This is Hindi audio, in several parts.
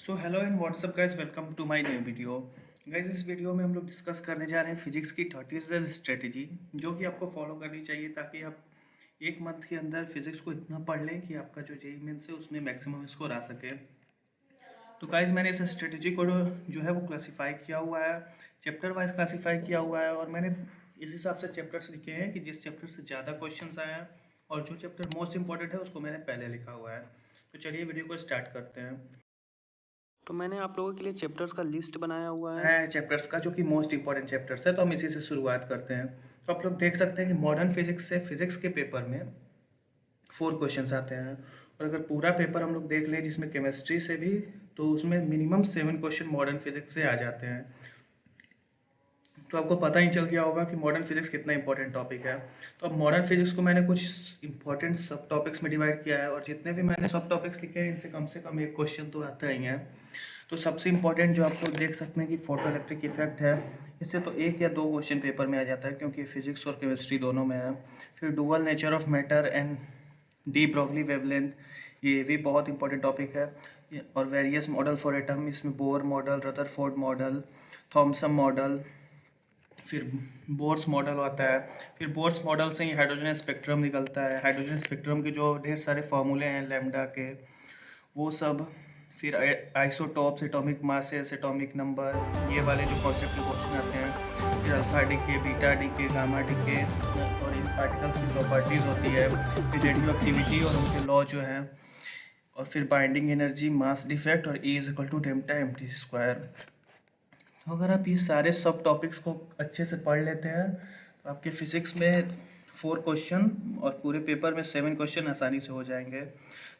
So hello and what's up guys, welcome to my new video. Guys, इस वीडियो में हम लोग डिस्कस करने जा रहे हैं फिजिक्स की 30 स्ट्रेटेजी, जो कि आपको फॉलो करनी चाहिए ताकि आप एक मंथ के अंदर फिजिक्स को इतना पढ़ लें कि आपका जो जेईई मेंस है उसमें मैक्सिमम स्कोर आ सके। तो गाइस, मैंने इस स्ट्रेटेजी को जो है वो क्लासीफाई किया हुआ है, चैप्टर वाइज क्लासीफाई किया हुआ है, और मैंने इस हिसाब से चैप्टर्स लिखे हैं कि जिस चैप्टर से ज़्यादा क्वेश्चंस आए हैं और जो चैप्टर मोस्ट इंपॉर्टेंट है उसको मैंने पहले लिखा हुआ है। तो चलिए वीडियो को स्टार्ट करते हैं। तो मैंने आप लोगों के लिए चैप्टर्स का लिस्ट बनाया हुआ है चैप्टर्स का जो कि मोस्ट इंपॉर्टेंट चैप्टर्स है, तो हम इसी से शुरुआत करते हैं। तो आप लोग देख सकते हैं कि मॉडर्न फिजिक्स से फिजिक्स के पेपर में 4 क्वेश्चंस आते हैं, और अगर पूरा पेपर हम लोग देख लें जिसमें केमिस्ट्री से भी, तो उसमें मिनिमम 7 क्वेश्चन मॉडर्न फिजिक्स से आ जाते हैं। तो आपको पता ही चल गया होगा कि मॉडर्न फिजिक्स कितना इंपॉर्टेंट टॉपिक है। तो अब मॉडर्न फिजिक्स को मैंने कुछ इंपॉर्टेंट सब टॉपिक्स में डिवाइड किया है, और जितने भी मैंने सब टॉपिक्स लिखे हैं इनसे कम से कम एक क्वेश्चन तो आता ही है। तो सबसे इम्पोर्टेंट जो आपको देख सकते हैं कि फोटो इलेक्ट्रिक इफेक्ट है, इससे तो 1 या 2 क्वेश्चन पेपर में आ जाता है क्योंकि फिजिक्स और केमिस्ट्री दोनों में है। फिर dual nature of matter and de Broglie wavelength, ये भी बहुत इंपॉर्टेंट टॉपिक है। और वेरियस मॉडल फॉर एटम, इसमें Bohr model, Rutherford model, Thompson model, फिर बोर्स मॉडल आता है। फिर बोर्स मॉडल से ही हाइड्रोजन स्पेक्ट्रम निकलता है, हाइड्रोजन स्पेक्ट्रम के जो ढेर सारे फार्मूले हैं लैम्डा के, वो सब। फिर isotopes, atomic masses, atomic number, ये वाले जो कॉन्सेप्ट के क्वेश्चन आते हैं। फिर alpha decay, beta decay, gamma decay, और इन पार्टिकल्स की प्रॉपर्टीज़ होती है। फिर रेडियो एक्टिविटी और उनके लॉ जो हैं, और फिर बाइंडिंग एनर्जी, मास डिफेक्ट, और E is equal to delta M T square. तो अगर आप ये सारे सब टॉपिक्स को अच्छे से पढ़ लेते हैं तो आपके फिजिक्स में 4 क्वेश्चन और पूरे पेपर में 7 क्वेश्चन आसानी से हो जाएंगे।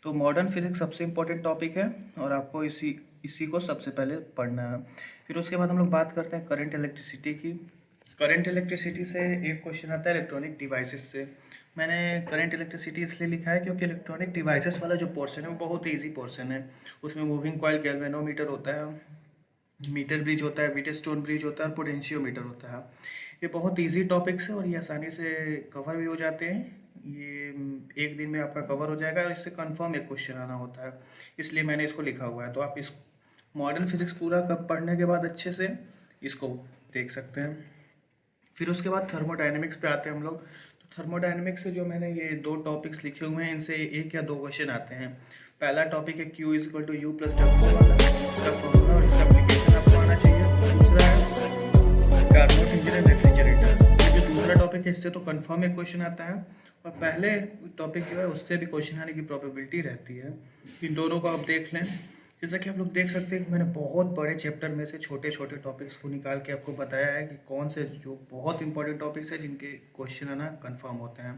तो मॉडर्न फिजिक्स सबसे इम्पोर्टेंट टॉपिक है, और आपको इसी को सबसे पहले पढ़ना है। फिर उसके बाद हम लोग बात करते हैं करंट इलेक्ट्रिसिटी की। करंट इलेक्ट्रिसिटी से एक क्वेश्चन आता है इलेक्ट्रॉनिक डिवाइसेस से। मैंने करंट इलेक्ट्रिसिटी इसलिए लिखा है क्योंकि इलेक्ट्रॉनिक डिवाइसेस वाला जो पोर्शन है वो बहुत ईजी पोर्शन है। उसमें मूविंग कॉइल, गैल्वेनोमीटर होता है, मीटर ब्रिज होता है, व्हीटस्टोन ब्रिज होता है, और पोटेंशियोमीटर होता है। ये बहुत इजी टॉपिक्स है और ये आसानी से कवर भी हो जाते हैं। ये एक दिन में आपका कवर हो जाएगा, और इससे कंफर्म एक क्वेश्चन आना होता है, इसलिए मैंने इसको लिखा हुआ है। तो आप इस मॉडर्न फिजिक्स पूरा पढ़ने के बाद अच्छे से इसको देख सकते हैं। फिर उसके बाद थर्मोडाइनमिक्स पे आते हैं हम लोग। तो थर्मोडाइनमिक्स से जो मैंने ये 2 टॉपिक्स लिखे हुए हैं, इनसे 1 या 2 क्वेश्चन आते हैं। पहला टॉपिक है Q is equal to U plus W वाला, इसका फॉर्मूला और इसका एप्लीकेशन आपको आना चाहिए। दूसरा है कार्नोट इंजन एंड रेफ्रिजरेटर। ये जो दूसरा टॉपिक है इससे तो कंफर्म एक क्वेश्चन आता है, और पहले टॉपिक जो है उससे भी क्वेश्चन आने की प्रोबेबिलिटी रहती है। इन दोनों को आप देख लें। जैसा कि आप लोग देख सकते हैं कि मैंने बहुत बड़े चैप्टर में से छोटे छोटे टॉपिक्स को निकाल के आपको बताया है कि कौन से जो बहुत इंपॉर्टेंट टॉपिक्स है जिनके क्वेश्चन आना कंफर्म होते हैं।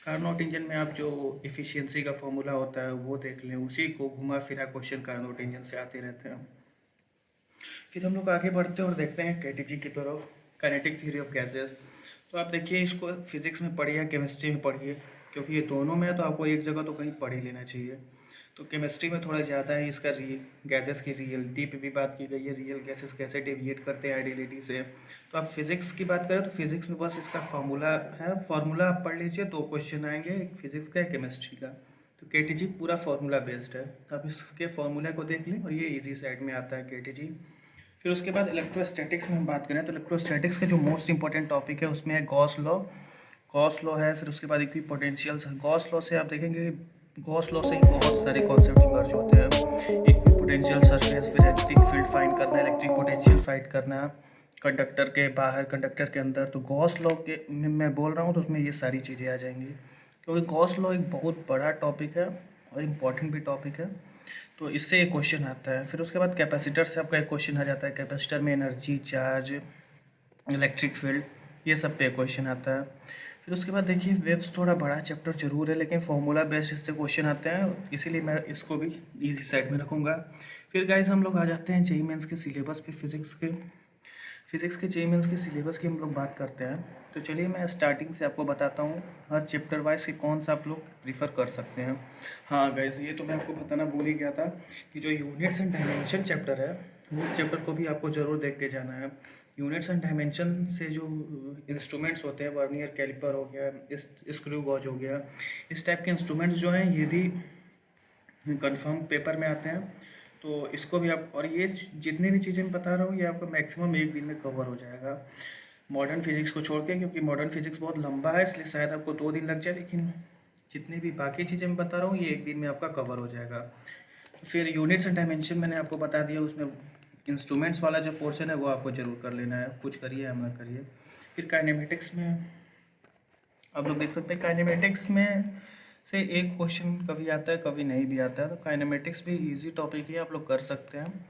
कार्नोट इंजन में आप जो एफिशिएंसी का फॉर्मूला होता है वो देख लें, उसी को घुमा फिरा क्वेश्चन कार्नोट इंजन से आते रहते हैं। फिर हम लोग आगे बढ़ते हैं और देखते हैं केटीजी की तरफ, काइनेटिक थ्योरी ऑफ गैसेस। तो आप देखिए, इसको फिजिक्स में पढ़िए, केमिस्ट्री में पढ़िए, क्योंकि ये दोनों में है तो आपको एक जगह तो कहीं पढ़ ही लेना चाहिए। तो केमिस्ट्री में थोड़ा ज़्यादा है इसका गैसेस की रियलिटी पे भी बात की गई है, रियल गैसेस कैसे डेविएट करते हैं आइडियलिटी से। तो आप फिजिक्स की बात करें तो फिजिक्स में बस इसका फार्मूला है, फार्मूला आप पढ़ लीजिए, 2 क्वेश्चन आएंगे, एक फिजिक्स का एक केमिस्ट्री का। तो केटीजी पूरा फार्मूला बेस्ड है, आप इसके फार्मूला को देख लें और ये ईजी साइड में आता है केटीजी। फिर उसके बाद इलेक्ट्रोस्टैटिक्स में हम बात करें तो इलेक्ट्रोस्टैटिक्स का जो मोस्ट इंपॉर्टेंट टॉपिक है उसमें है गॉस लॉ। गॉस लॉ है, फिर उसके बाद इक्विपोटेंशियल्स। गॉस लॉ से आप देखेंगे, गॉस लॉ से ही बहुत सारे कॉन्सेप्ट इमर्ज होते हैं। इक्विपोटेंशियल सरफेस, फिर इलेक्ट्रिक फील्ड फाइंड करना, इलेक्ट्रिक पोटेंशियल फाइंड करना, कंडक्टर के बाहर, कंडक्टर के अंदर। तो गॉस लॉ के मैं बोल रहा हूँ तो उसमें ये सारी चीज़ें आ जाएंगी, क्योंकि गॉस लॉ एक बहुत बड़ा टॉपिक है और इम्पॉर्टेंट भी टॉपिक है, तो इससे एक क्वेश्चन आता है। फिर उसके बाद कैपेसिटर से आपका एक क्वेश्चन आ जाता है, कैपेसिटर में एनर्जी, चार्ज, इलेक्ट्रिक फील्ड, ये सब पे क्वेश्चन आता है। फिर उसके बाद देखिए, वेव्स थोड़ा बड़ा चैप्टर जरूर है लेकिन फॉर्मूला बेस्ड इससे क्वेश्चन आते हैं, इसीलिए मैं इसको भी इजी साइड में रखूँगा। फिर गाइस हम लोग आ जाते हैं जेईई मेंस के सिलेबस पे। फिजिक्स के जेईई मेंस के सिलेबस की हम लोग बात करते हैं। तो चलिए मैं स्टार्टिंग से आपको बताता हूँ हर चैप्टर वाइज कि कौन सा आप लोग प्रीफर कर सकते हैं। हाँ गाइस, ये तो मैं आपको बताना भूल ही गया था कि जो यूनिट्स एंड डायमेंशन चैप्टर है, उस चैप्टर को भी आपको ज़रूर देख के जाना है। यूनिट्स एंड डायमेंशन से जो इंस्ट्रूमेंट्स होते हैं, वर्नियर कैलिपर हो गया, स्क्रू गॉज हो गया, इस टाइप के इंस्ट्रूमेंट्स जो हैं ये भी कंफर्म पेपर में आते हैं। तो इसको भी आप, और ये जितनी भी चीज़ें मैं बता रहा हूँ ये आपको मैक्सिमम एक दिन में कवर हो जाएगा, मॉडर्न फिजिक्स को छोड़ के, क्योंकि मॉडर्न फिजिक्स बहुत लंबा है इसलिए शायद आपको 2 दिन लग जाए, लेकिन जितनी भी बाकी चीज़ें मैं बता रहा हूँ ये एक दिन में आपका कवर हो जाएगा। फिर यूनिट्स एंड डायमेंशन मैंने आपको बता दिया, उसमें इंस्ट्रूमेंट्स वाला जो पोर्शन है वो आपको ज़रूर कर लेना है, कुछ करिए या ना करिए। फिर काइनेमेटिक्स में आप लोग देख सकते हैं, काइनेमेटिक्स में से एक क्वेश्चन कभी आता है कभी नहीं भी आता है, तो काइनेमेटिक्स भी इजी टॉपिक है, आप लोग कर सकते हैं।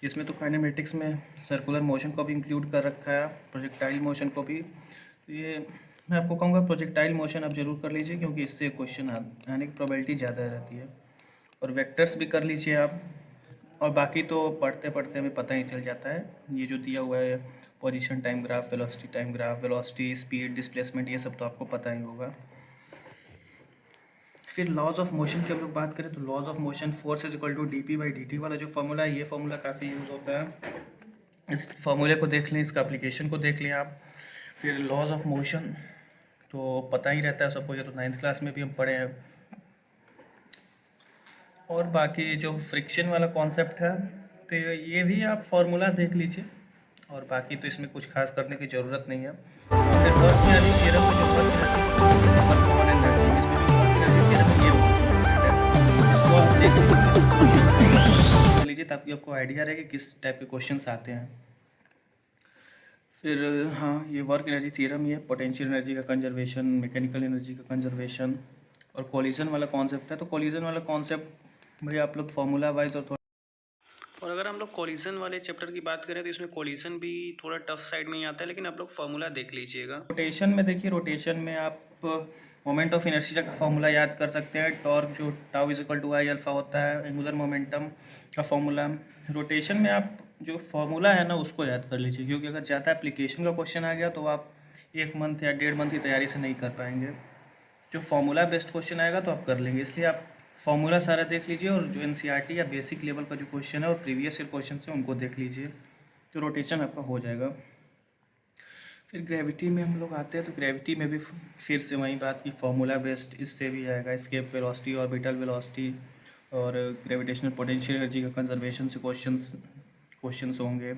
इसमें तो काइनेमेटिक्स में सर्कुलर मोशन को भी इंक्लूड कर रखा है, प्रोजेक्टाइल मोशन को भी। तो ये मैं आपको कहूँगा प्रोजेक्टाइल मोशन आप जरूर कर लीजिए, क्योंकि इससे क्वेश्चन आने की प्रोबेबिलिटी ज़्यादा रहती है। और वेक्टर्स भी कर लीजिए आप, और बाकी तो पढ़ते पढ़ते हमें पता ही चल जाता है। ये जो दिया हुआ है position time graph, velocity time graph, velocity, speed, displacement, ये सब तो आपको पता ही होगा। फिर लॉज ऑफ मोशन की हम लोग बात करें तो laws of motion, force is equal to dp/dt वाला जो फॉर्मूला है, ये फॉर्मूला काफ़ी यूज़ होता है। इस फॉर्मूले को देख लें, इसका एप्लीकेशन को देख लें आप। फिर लॉज ऑफ मोशन तो पता ही रहता है सबको, ये तो 9th क्लास में भी हम पढ़े हैं। और बाकी जो फ्रिक्शन वाला कॉन्सेप्ट है तो ये भी आप फार्मूला देख लीजिए, और बाकी तो इसमें कुछ खास करने की ज़रूरत नहीं है। और फिर वर्क एनर्जी थ्योरम में जो वर्क एनर्जी, इसमें जो वर्क एनर्जी थ्योरम ये है, इसको आप देख लीजिए ताकि आपको आइडिया रहे कि किस टाइप के क्वेश्चंस आते हैं। फिर हाँ, ये वर्क एनर्जी थ्योरम, ये पोटेंशियल एनर्जी का कंजर्वेशन, मैकेनिकल एनर्जी का कंजर्वेशन और कोलिजन वाला कॉन्सेप्ट है। तो कोलिजन वाला कॉन्सेप्ट भाई आप लोग फार्मूला वाइज और अगर हम लोग कोलिजन वाले चैप्टर की बात करें तो इसमें कोलिजन भी थोड़ा टफ साइड में ही आता है, लेकिन आप लोग फार्मूला देख लीजिएगा। रोटेशन में देखिए, रोटेशन में आप मोमेंट ऑफ इनर्शिया का फॉर्मूला याद कर सकते हैं, टॉर्क जो tau is equal to I alpha होता है, एंगुलर मोमेंटम का फॉर्मूला। रोटेशन में आप जो फॉर्मूला है ना उसको याद कर लीजिए, क्योंकि अगर ज़्यादा एप्लीकेशन का क्वेश्चन आ गया तो आप 1 मंथ या 1.5 मंथ की तैयारी से नहीं कर पाएंगे। जो फॉर्मूला बेस्ड क्वेश्चन आएगा तो आप कर लेंगे, इसलिए आप फॉर्मूला सारा देख लीजिए, और जो एनसीईआरटी या बेसिक लेवल का जो क्वेश्चन है और प्रीवियस ईयर क्वेश्चन है उनको देख लीजिए, तो रोटेशन आपका हो जाएगा। फिर ग्रेविटी में हम लोग आते हैं, तो ग्रेविटी में भी फिर से वही बात की फॉर्मूला बेस्ड इससे भी आएगा, एस्केप वेलोसिटी, ऑर्बिटल वेलोसिटी और ग्रेविटेशनल पोटेंशियल एनर्जी का कंजर्वेशन से क्वेश्चंस होंगे।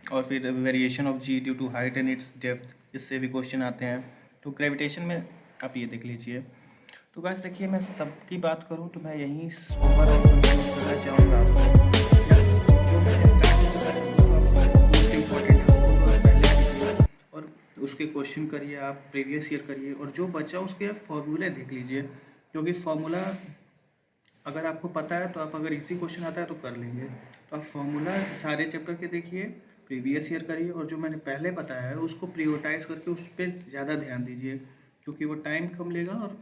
और फिर variation of G due to height and its depth, इससे भी क्वेश्चन आते हैं। तो ग्रेविटेशन में आप ये देख लीजिए। तो गाइस देखिए, मैं सबकी बात करूं तो मैं यहीं ओवरऑल करना चाहूँगा आपको, जो मैंने स्टार्टिंग में मोस्ट इम्पोर्टेंट है उसको पहले कीजिए, और उसके क्वेश्चन करिए आप, प्रीवियस ईयर करिए, और जो बचा उसके फॉर्मूले देख लीजिए, क्योंकि फॉर्मूला अगर आपको पता है तो आप, अगर इसी क्वेश्चन आता है तो कर लेंगे। तो आप फॉर्मूला सारे चैप्टर के देखिए, प्रीवियस ईयर करिए, और जो मैंने पहले बताया है उसको प्रियोरिटाइज करके उस पर ज़्यादा ध्यान दीजिए, क्योंकि वो टाइम कम लेगा और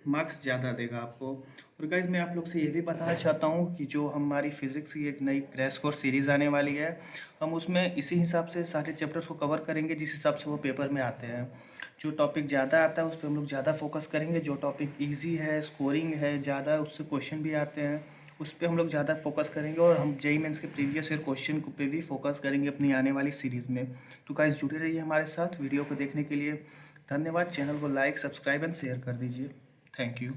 मार्क्स ज़्यादा देगा आपको। और गाइस मैं आप लोग से ये भी बताना चाहता हूँ कि जो हमारी फिज़िक्स की एक नई क्रैश कोर्स सीरीज़ आने वाली है, हम उसमें इसी हिसाब से सारे चैप्टर्स को कवर करेंगे जिस हिसाब से वो पेपर में आते हैं। जो टॉपिक ज़्यादा आता है उस पर हम लोग ज़्यादा फोकस करेंगे, जो टॉपिक ईजी है, स्कोरिंग है ज़्यादा, उससे क्वेश्चन भी आते हैं, उस पर हम लोग ज़्यादा फोकस करेंगे, और हम जेईई मेंस के प्रीवियस ईयर क्वेश्चन पे भी फोकस करेंगे अपनी आने वाली सीरीज़ में। तो गाइस जुड़े रहिए हमारे साथ, वीडियो को देखने के लिए धन्यवाद। चैनल को लाइक, सब्सक्राइब एंड शेयर कर दीजिए। Thank you.